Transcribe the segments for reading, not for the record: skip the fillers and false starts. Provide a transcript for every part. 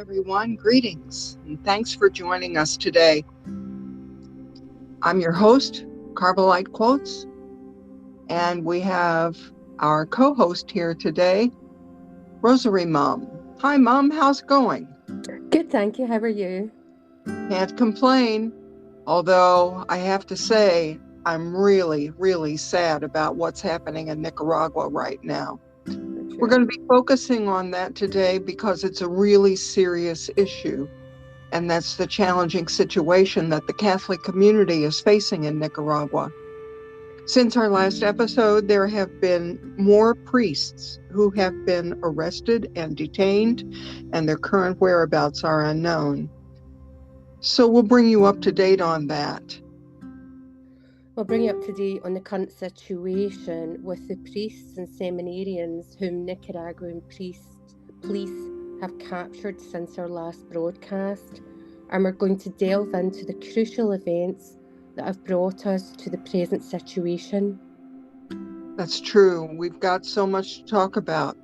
everyone. Greetings, and thanks for joining us today. I'm your host, Carmelite Quotes, and we have our co-host here today, Rosary Mom. Hi, Mom. How's it going? Good, thank you. How are you? Can't complain, although I have to say I'm really sad about what's happening in Nicaragua right now. We're going to be focusing on that today because it's a really serious issue. And that's the challenging situation that the Catholic community is facing in Nicaragua. Since our last episode, there have been more priests who have been arrested and detained, and their current whereabouts are unknown. So we'll bring you up to date on that. We'll bring you up to date on the current situation with the priests and seminarians whom Nicaraguan police have captured since our last broadcast, and we're going to delve into the crucial events that have brought us to the present situation. That's true. We've got so much to talk about.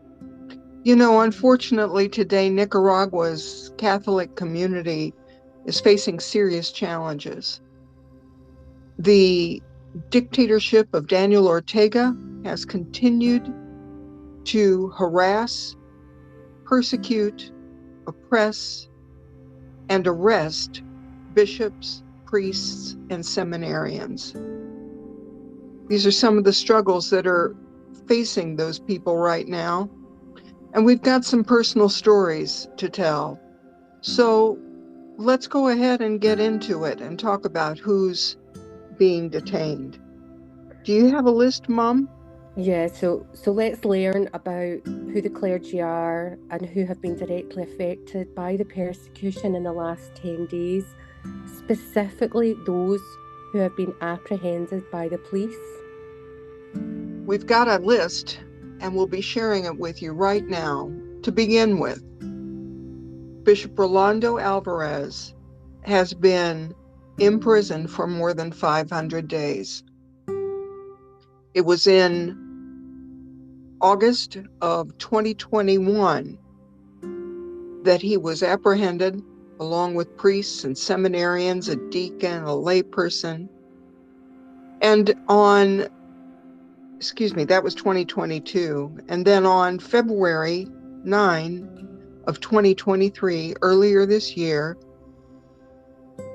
You know, unfortunately today, Nicaragua's Catholic community is facing serious challenges. The dictatorship of Daniel Ortega has continued to harass, persecute, oppress, and arrest bishops, priests, and seminarians. These are some of the struggles that are facing those people right now. And we've got some personal stories to tell. So let's go ahead and get into it and talk about who's being detained. Do you have a list, Mom? Yeah, so let's learn about who the clergy are and who have been directly affected by the persecution in the last 10 days, specifically those who have been apprehended by the police. We've got a list, and we'll be sharing it with you right now. To begin with, Bishop Rolando Alvarez has been imprisoned for more than 500 days. It was in August of 2021 that he was apprehended along with priests and seminarians, a deacon, a layperson. And that was 2022. And then on February 9 of 2023, earlier this year,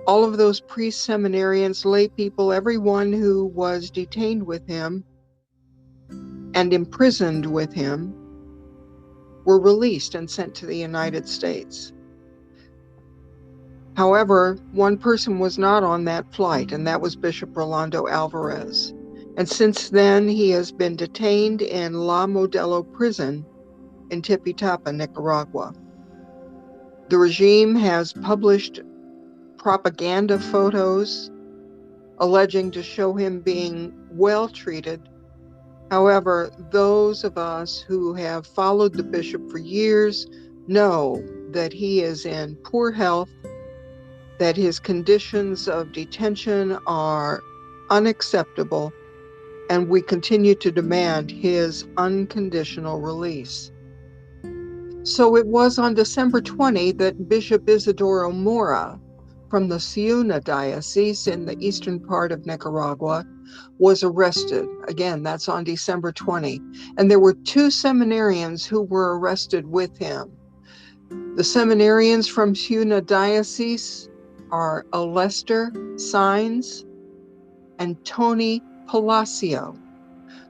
all of those priests, seminarians, lay people, everyone who was detained with him and imprisoned with him were released and sent to the United States. However, one person was not on that flight, and that was Bishop Rolando Alvarez. And since then, he has been detained in La Modelo prison in Tipitapa, Nicaragua. The regime has published propaganda photos alleging to show him being well treated. However, those of us who have followed the bishop for years know that he is in poor health, that his conditions of detention are unacceptable, and we continue to demand his unconditional release. So it was on December 20 that Bishop Isidoro Mora from the Ciuna Diocese in the eastern part of Nicaragua was arrested. Again, that's on December 20. And there were two seminarians who were arrested with him. The seminarians from Ciuna Diocese are Alester Saenz and Tony Palacio.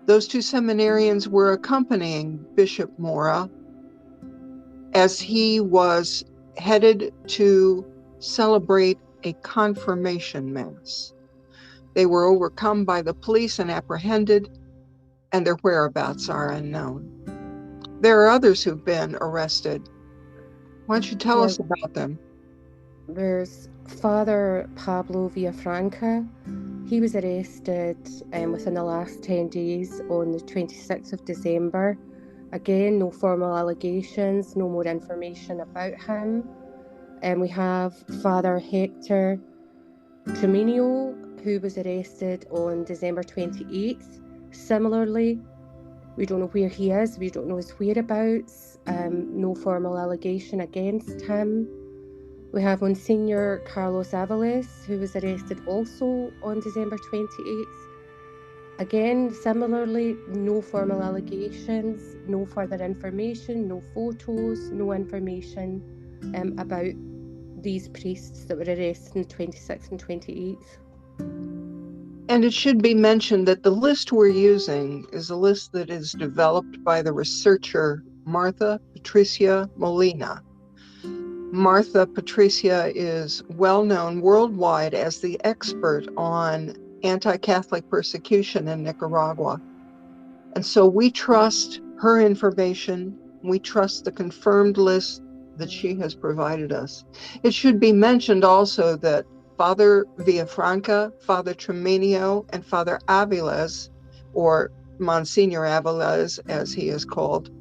Those two seminarians were accompanying Bishop Mora as he was headed to celebrate a confirmation mass. They were overcome by the police and apprehended, and their whereabouts are unknown. There are others who've been arrested. Why don't you tell us about them? There's Father Pablo Villafranca. He was arrested within the last 10 days on the 26th of December. Again, no formal allegations, no more information about him. And we have Father Hector Treminio, who was arrested on December 28th. Similarly, We don't know where he is. We don't know his whereabouts. No formal allegation against him. We have Monsignor Carlos Avalos, who was arrested also on December 28th. Again, similarly, no formal allegations, no further information, no photos, no information about these priests that were arrested on the 26th and 28th. And it should be mentioned that the list we're using is a list that is developed by the researcher Martha Patricia Molina. Martha Patricia is well known worldwide as the expert on anti-Catholic persecution in Nicaragua. And so we trust her information. We trust the confirmed list that she has provided us. It should be mentioned also that Father Villafranca, Father Tremenio, and Father Aviles, or Monsignor Aviles as he is called,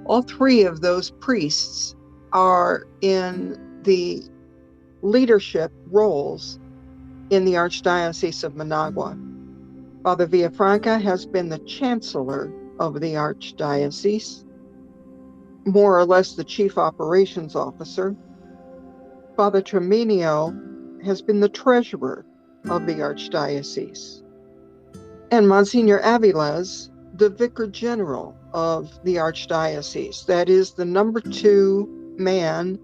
all three of those priests are in the leadership roles in the Archdiocese of Managua. Father Villafranca has been the chancellor of the Archdiocese, more or less the chief operations officer. Father Tremenio has been the treasurer of the Archdiocese. And Monsignor Aviles, the vicar general of the Archdiocese. That is the number 2 man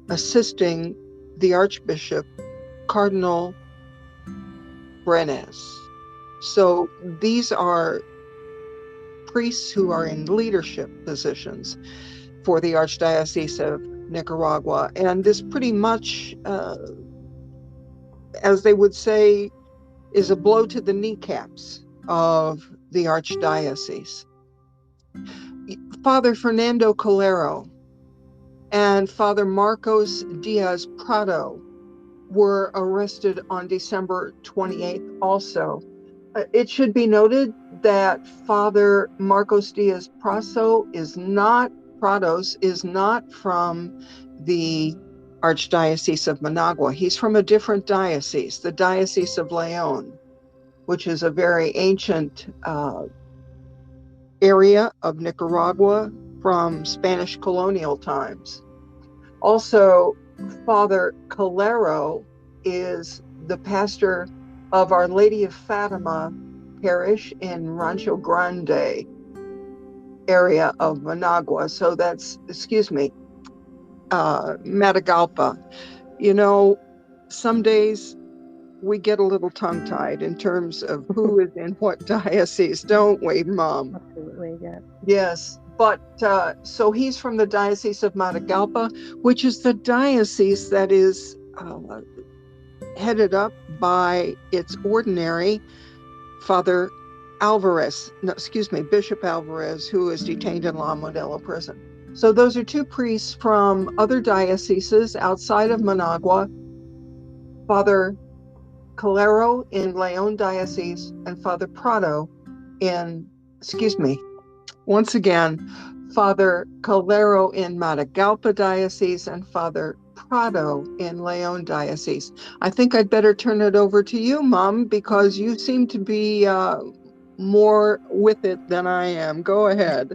assisting the Archbishop, Cardinal Brenes. So these are priests who are in leadership positions for the Archdiocese of Nicaragua. And this pretty much, as they would say, is a blow to the kneecaps of the Archdiocese. Father Fernando Calero and Father Marcos Diaz Prado were arrested on December 28th also. It should be noted that Father Marcos Diaz Prado is not from the Archdiocese of Managua. He's from a different diocese, the Diocese of León, which is a very ancient area of Nicaragua from Spanish colonial times. Also, Father Calero is the pastor of Our Lady of Fatima parish in Rancho Grande area of Managua. So that's, Matagalpa. You know, some days we get a little tongue-tied in terms of who is in what diocese, don't we, Mom? Absolutely, yeah. Yes, but so he's from the Diocese of Matagalpa, which is the diocese that is headed up by its ordinary, Father Bishop Alvarez, who is detained in La Modelo prison. So those are 2 priests from other dioceses outside of Managua, Father Calero in León Diocese and Father Prado once again, Father Calero in Matagalpa Diocese and Father Prado in León Diocese. I think I'd better turn it over to you, Mom, because you seem to be more with it than I am. Go ahead.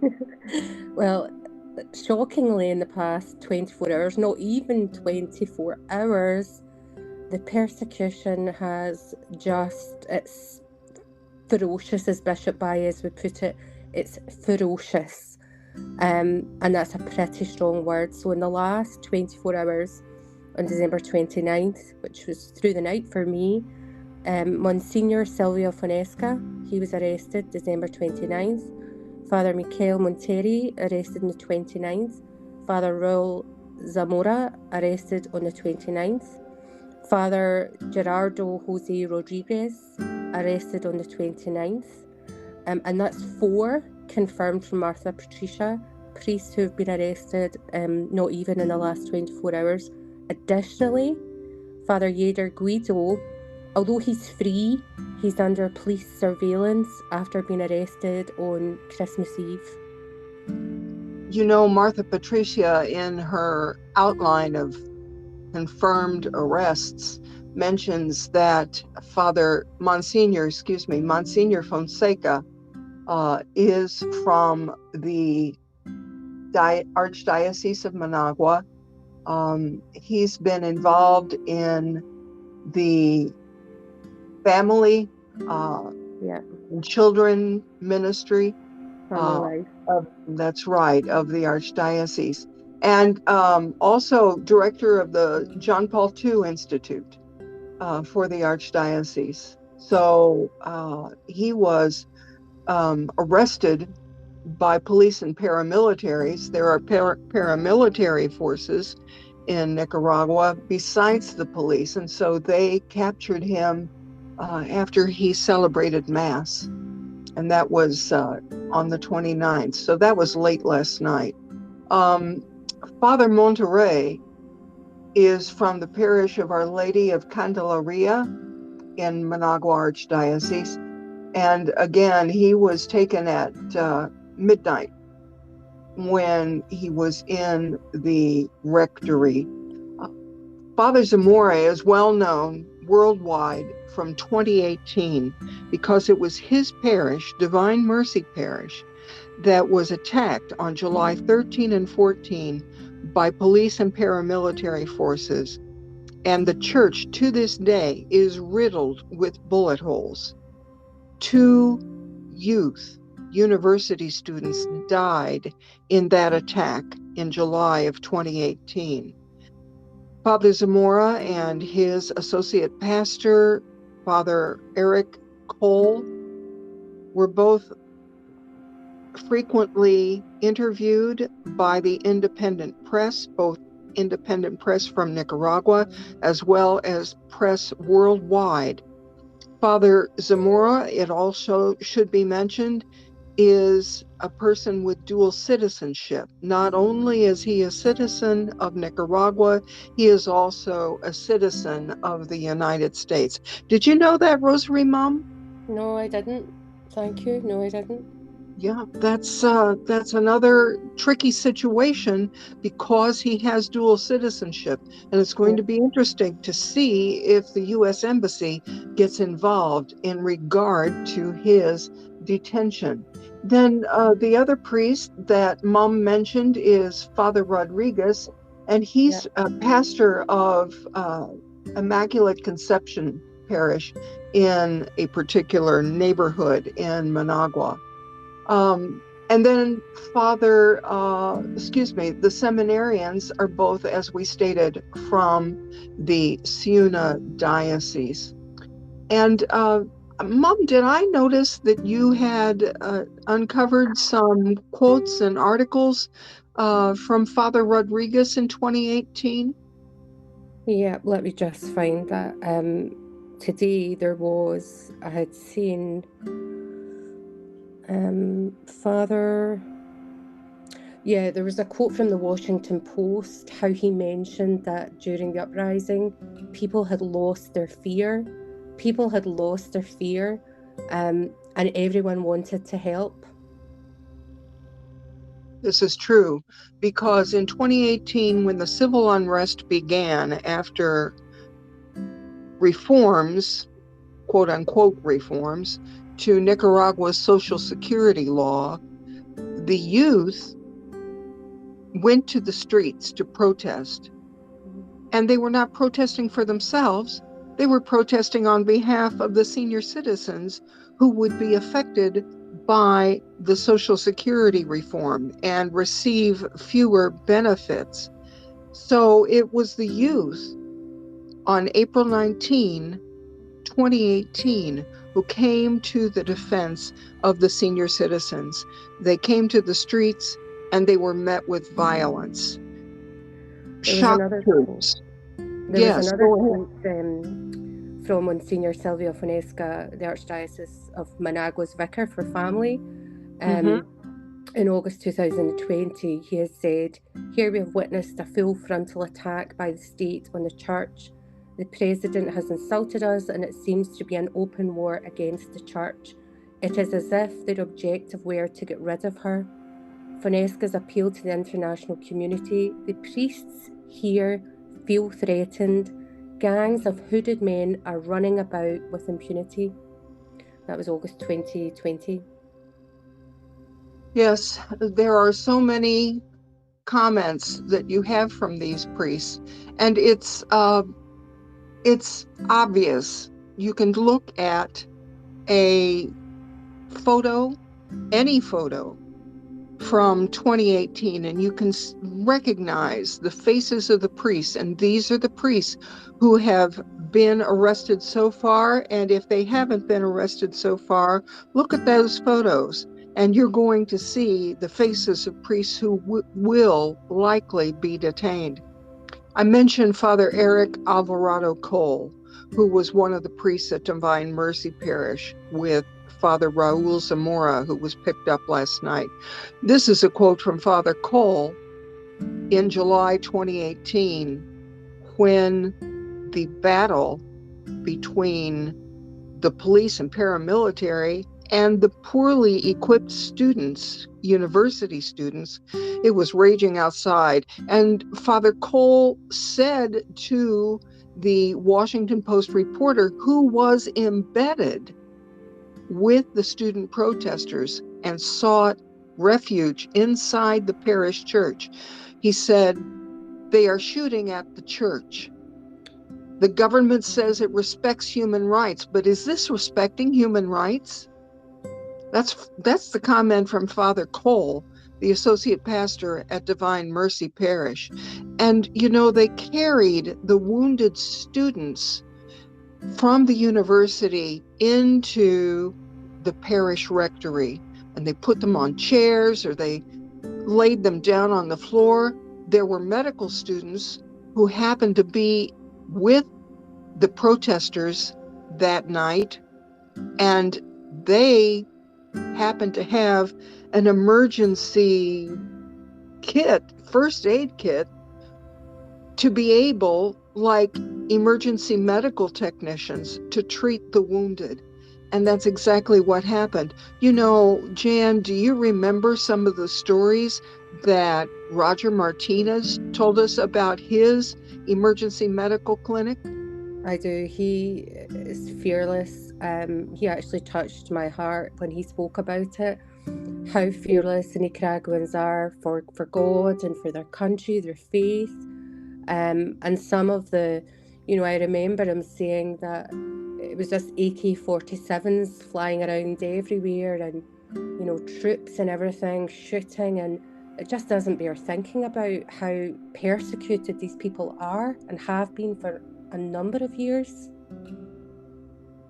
Well, shockingly, in the past 24 hours, not even 24 hours, the persecution has it's ferocious, as Bishop Baez would put it. It's ferocious. And that's a pretty strong word. So in the last 24 hours, on December 29th, which was through the night for me, Monsignor Silvio Fonesca, he was arrested December 29th. Father Michael Monteri, arrested on the 29th. Father Raul Zamora, arrested on the 29th. Father Gerardo Jose Rodriguez, arrested on the 29th. And that's 4 confirmed from Martha Patricia, priests who have been arrested not even in the last 24 hours. Additionally, Father Yader Guido, although he's free, he's under police surveillance after being arrested on Christmas Eve. You know, Martha Patricia, in her outline of confirmed arrests, mentions that Monsignor Fonseca is from the Archdiocese of Managua. He's been involved in the family and children ministry. Family That's right, of the Archdiocese. And also director of the John Paul II Institute for the Archdiocese. So he was arrested by police and paramilitaries. There are paramilitary forces in Nicaragua besides the police, and so they captured him after he celebrated Mass, and that was on the 29th. So that was late last night. Father Monterrey is from the parish of Our Lady of Candelaria in Managua Archdiocese. And again, he was taken at midnight when he was in the rectory. Father Zamora is well known worldwide from 2018 because it was his parish, Divine Mercy Parish, that was attacked on July 13 and 14 by police and paramilitary forces. And the church to this day is riddled with bullet holes. 2 youth, university students, died in that attack in July of 2018. Father Zamora and his associate pastor, Father Eric Cole, were both frequently interviewed by the independent press, both independent press from Nicaragua as well as press worldwide. Father Zamora, it also should be mentioned, is a person with dual citizenship. Not only is he a citizen of Nicaragua, he is also a citizen of the United States. Did you know that, Rosary Mom? No, I didn't. Thank you. No, I didn't. Yeah, that's another tricky situation because he has dual citizenship, and it's going to be interesting to see if the U.S. Embassy gets involved in regard to his detention. Then the other priest that Mom mentioned is Father Rodriguez, and he's a pastor of Immaculate Conception Parish in a particular neighborhood in Managua. And then the seminarians are both, as we stated, from the Ciuna diocese. And Mom, did I notice that you had uncovered some quotes and articles from Father Rodriguez in 2018? Yeah, let me just find that. Today I had seen Father, there was a quote from the Washington Post, how he mentioned that during the uprising, people had lost their fear, and everyone wanted to help. This is true because in 2018, when the civil unrest began after reforms, quote unquote reforms, to Nicaragua's Social Security law, the youth went to the streets to protest. And they were not protesting for themselves. They were protesting on behalf of the senior citizens who would be affected by the Social Security reform and receive fewer benefits. So it was the youth on April 19, 2018, who came to the defense of the senior citizens. They came to the streets and they were met with violence. Shock troops. There was another quote from Monsignor Silvio Fonesca, the Archdiocese of Managua's Vicar for Family. In August 2020, he has said, "Here we have witnessed a full frontal attack by the state on the church. The president has insulted us, and it seems to be an open war against the church. It is as if their objective were to get rid of her." Fonesca's appeal to the international community: the priests here feel threatened. Gangs of hooded men are running about with impunity. That was August 2020. Yes, there are so many comments that you have from these priests, and it's obvious. You can look at a photo, any photo from 2018, and you can recognize the faces of the priests. And these are the priests who have been arrested so far. And if they haven't been arrested so far, look at those photos. And you're going to see the faces of priests who will likely be detained. I mentioned Father Eric Alvarado Cole, who was one of the priests at Divine Mercy Parish with Father Raul Zamora, who was picked up last night. This is a quote from Father Cole in July 2018, when the battle between the police and paramilitary and the poorly equipped students, university students, it was raging outside. And Father Cole said to the Washington Post reporter, who was embedded with the student protesters and sought refuge inside the parish church, he said, "They are shooting at the church. The government says it respects human rights, but is this respecting human rights?" That's the comment from Father Cole, the associate pastor at Divine Mercy Parish. And, they carried the wounded students from the university into the parish rectory, and they put them on chairs or they laid them down on the floor. There were medical students who happened to be with the protesters that night, and they happened to have an emergency kit, first aid kit, to be able, like emergency medical technicians, to treat the wounded. And that's exactly what happened. Jan, do you remember some of the stories that Roger Martinez told us about his emergency medical clinic? I do. He is fearless. He actually touched my heart when he spoke about it. How fearless the Nicaraguans are for God and for their country, their faith. And some of the, I remember him saying that it was just AK-47s flying around everywhere, and, troops and everything shooting, and it just doesn't bear thinking about how persecuted these people are and have been for a number of years.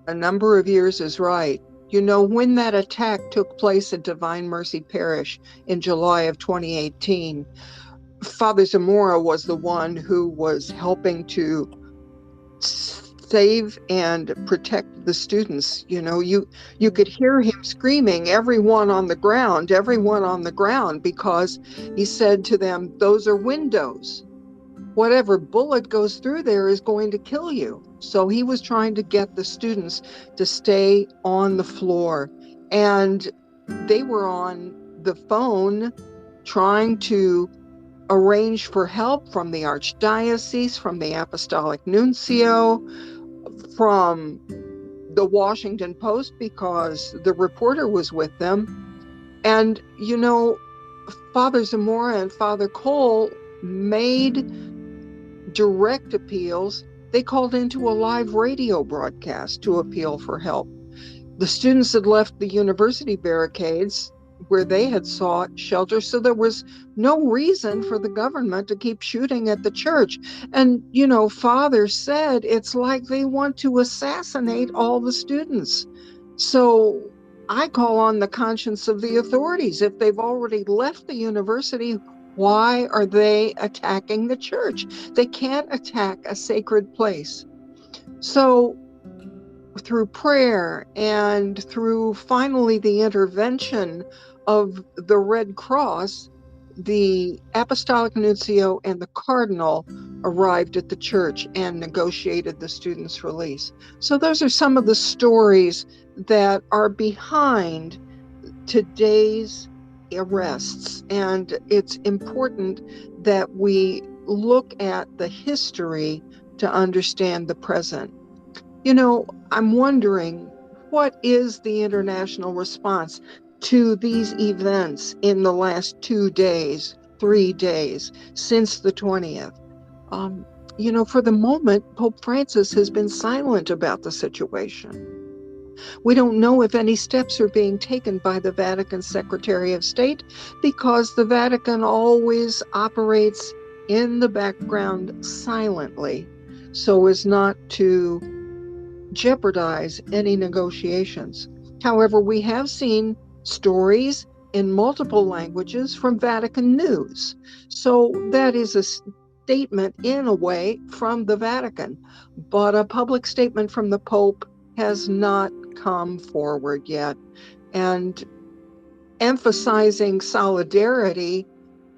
A number of years is right. When that attack took place at Divine Mercy Parish in July of 2018, Father Zamora was the one who was helping to save and protect the students. You could hear him screaming, everyone on the ground, because he said to them, those are windows. Whatever bullet goes through there is going to kill you. So he was trying to get the students to stay on the floor. And they were on the phone trying to arrange for help from the Archdiocese, from the Apostolic Nuncio, from the Washington Post, because the reporter was with them. And, Father Zamora and Father Cole made direct appeals. They called into a live radio broadcast to appeal for help. The students had left the university barricades where they had sought shelter, so there was no reason for the government to keep shooting at the church. And, Father said it's like they want to assassinate all the students. So I call on the conscience of the authorities. If they've already left the university, why are they attacking the church? They can't attack a sacred place. So through prayer and through finally the intervention of the Red Cross, the Apostolic Nuncio and the Cardinal arrived at the church and negotiated the students' release. So those are some of the stories that are behind today's arrests. And it's important that we look at the history to understand the present. I'm wondering, what is the international response? to these events in the last 2 days, 3 days, since the 20th. For the moment, Pope Francis has been silent about the situation. We don't know if any steps are being taken by the Vatican Secretary of State, because the Vatican always operates in the background silently so as not to jeopardize any negotiations. However, we have seen stories in multiple languages from Vatican News. So that is a statement in a way from the Vatican, but a public statement from the Pope has not come forward yet. And emphasizing solidarity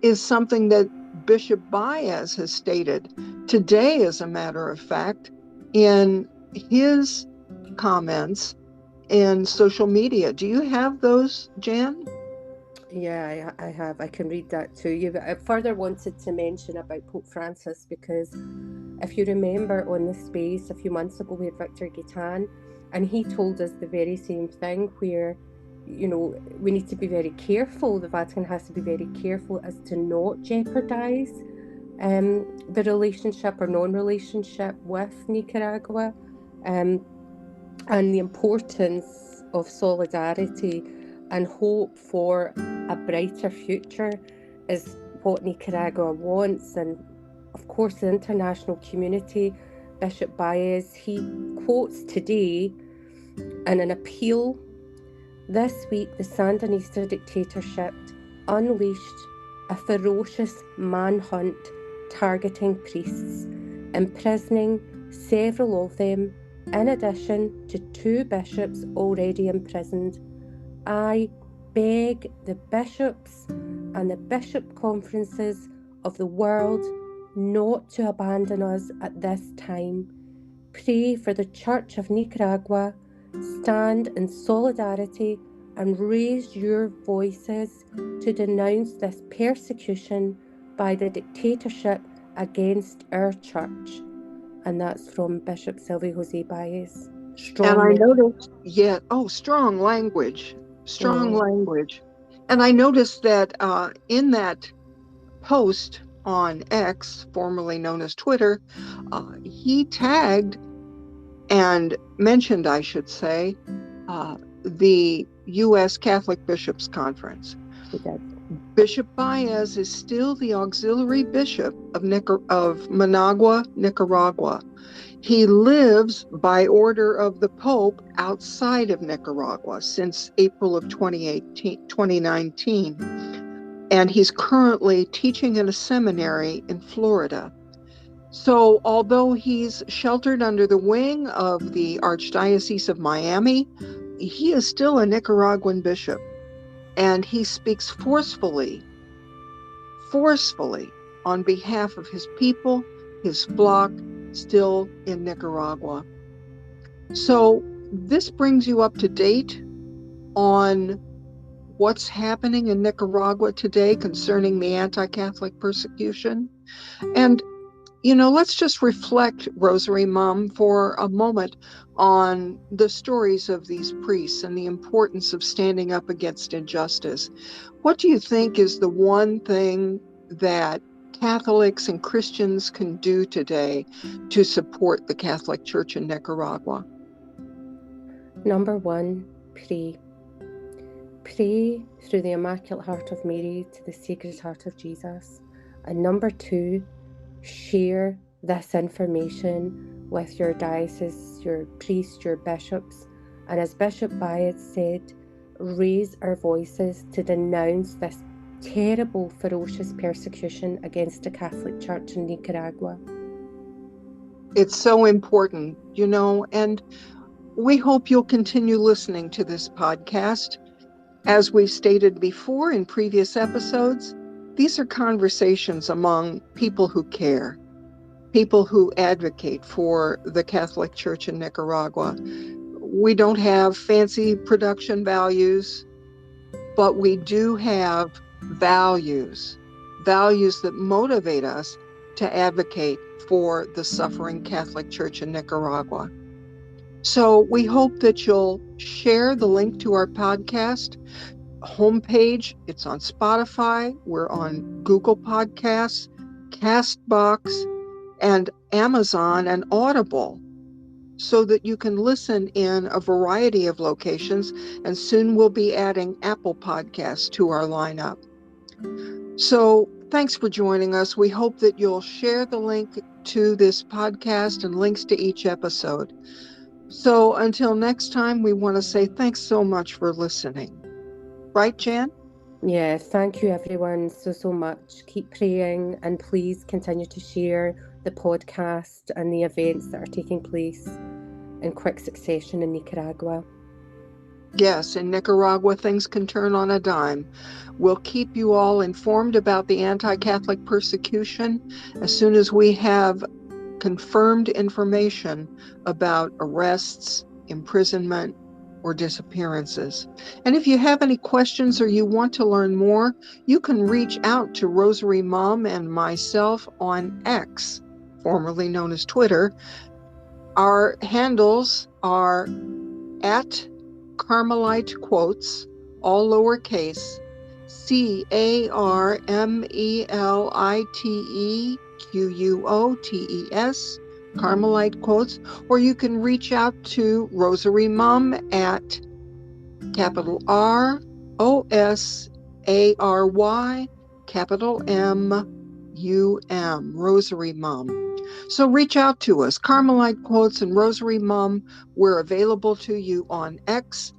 is something that Bishop Baez has stated today, as a matter of fact, in his comments in social media. Do you have those, Jan? Yeah, I have. I can read that to you. But I further wanted to mention about Pope Francis because if you remember on the space a few months ago, we had Victor Gaitan, and he told us the very same thing where, we need to be very careful. The Vatican has to be very careful as to not jeopardize the relationship or non-relationship with Nicaragua, and the importance of solidarity and hope for a brighter future is what Nicaragua wants. And of course, the international community, Bishop Baez, he quotes today in an appeal: "This week, the Sandinista dictatorship unleashed a ferocious manhunt targeting priests, imprisoning several of them, in addition to 2 bishops already imprisoned. I beg the bishops and the bishop conferences of the world not to abandon us at this time. Pray for the Church of Nicaragua, stand in solidarity and raise your voices to denounce this persecution by the dictatorship against our church." And that's from Bishop Silvio Jose Baez. And I Strongly. noticed, strong language, strong language. And I noticed that in that post on X, formerly known as Twitter, he tagged and mentioned, I should say, the U.S. Catholic Bishops' Conference. Bishop Baez is still the auxiliary bishop of Managua, Nicaragua. He lives by order of the Pope outside of Nicaragua since April of 2019. And he's currently teaching in a seminary in Florida. So although he's sheltered under the wing of the Archdiocese of Miami, he is still a Nicaraguan bishop. And he speaks forcefully on behalf of his people, his flock, still in Nicaragua. So this brings you up to date on what's happening in Nicaragua today concerning the anti-Catholic persecution. And, let's just reflect, Rosary Mom, for a moment on the stories of these priests and the importance of standing up against injustice. What do you think is the one thing that Catholics and Christians can do today to support the Catholic Church in Nicaragua? Number 1, pray. Pray through the Immaculate Heart of Mary to the Sacred Heart of Jesus. And number 2, share this information with your diocese, your priests, your bishops. And as Bishop Baez said, raise our voices to denounce this terrible, ferocious persecution against the Catholic Church in Nicaragua. It's so important, and we hope you'll continue listening to this podcast. As we've stated before in previous episodes, these are conversations among people who care, people who advocate for the Catholic Church in Nicaragua. We don't have fancy production values, but we do have values that motivate us to advocate for the suffering Catholic Church in Nicaragua. So we hope that you'll share the link to our podcast homepage. It's on Spotify. We're on Google Podcasts, Castbox, and Amazon and Audible, so that you can listen in a variety of locations. And soon we'll be adding Apple Podcasts to our lineup. So thanks for joining us. We hope that you'll share the link to this podcast and links to each episode. So until next time, we want to say thanks so much for listening. Right, Jan? Yeah, thank you everyone so much. Keep praying and please continue to share the podcast and the events that are taking place in quick succession in Nicaragua. Yes, in Nicaragua, things can turn on a dime. We'll keep you all informed about the anti-Catholic persecution as soon as we have confirmed information about arrests, imprisonment, or disappearances. And if you have any questions or you want to learn more, you can reach out to Rosary Mom and myself on X, formerly known as Twitter. Our handles are at Carmelite Quotes, all lowercase, CarmeliteQuotes, Carmelite Quotes, or you can reach out to Rosary Mom at capital ROSARY, capital MUM, Rosary Mom. So reach out to us. Carmelite Quotes and Rosary Mom, we're available to you on X,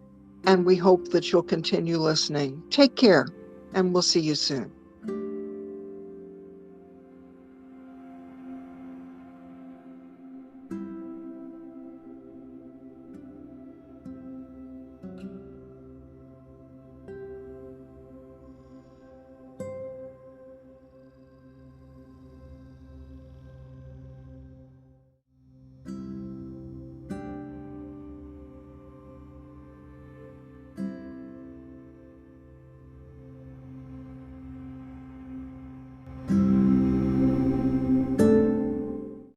and we hope that you'll continue listening. Take care, and we'll see you soon.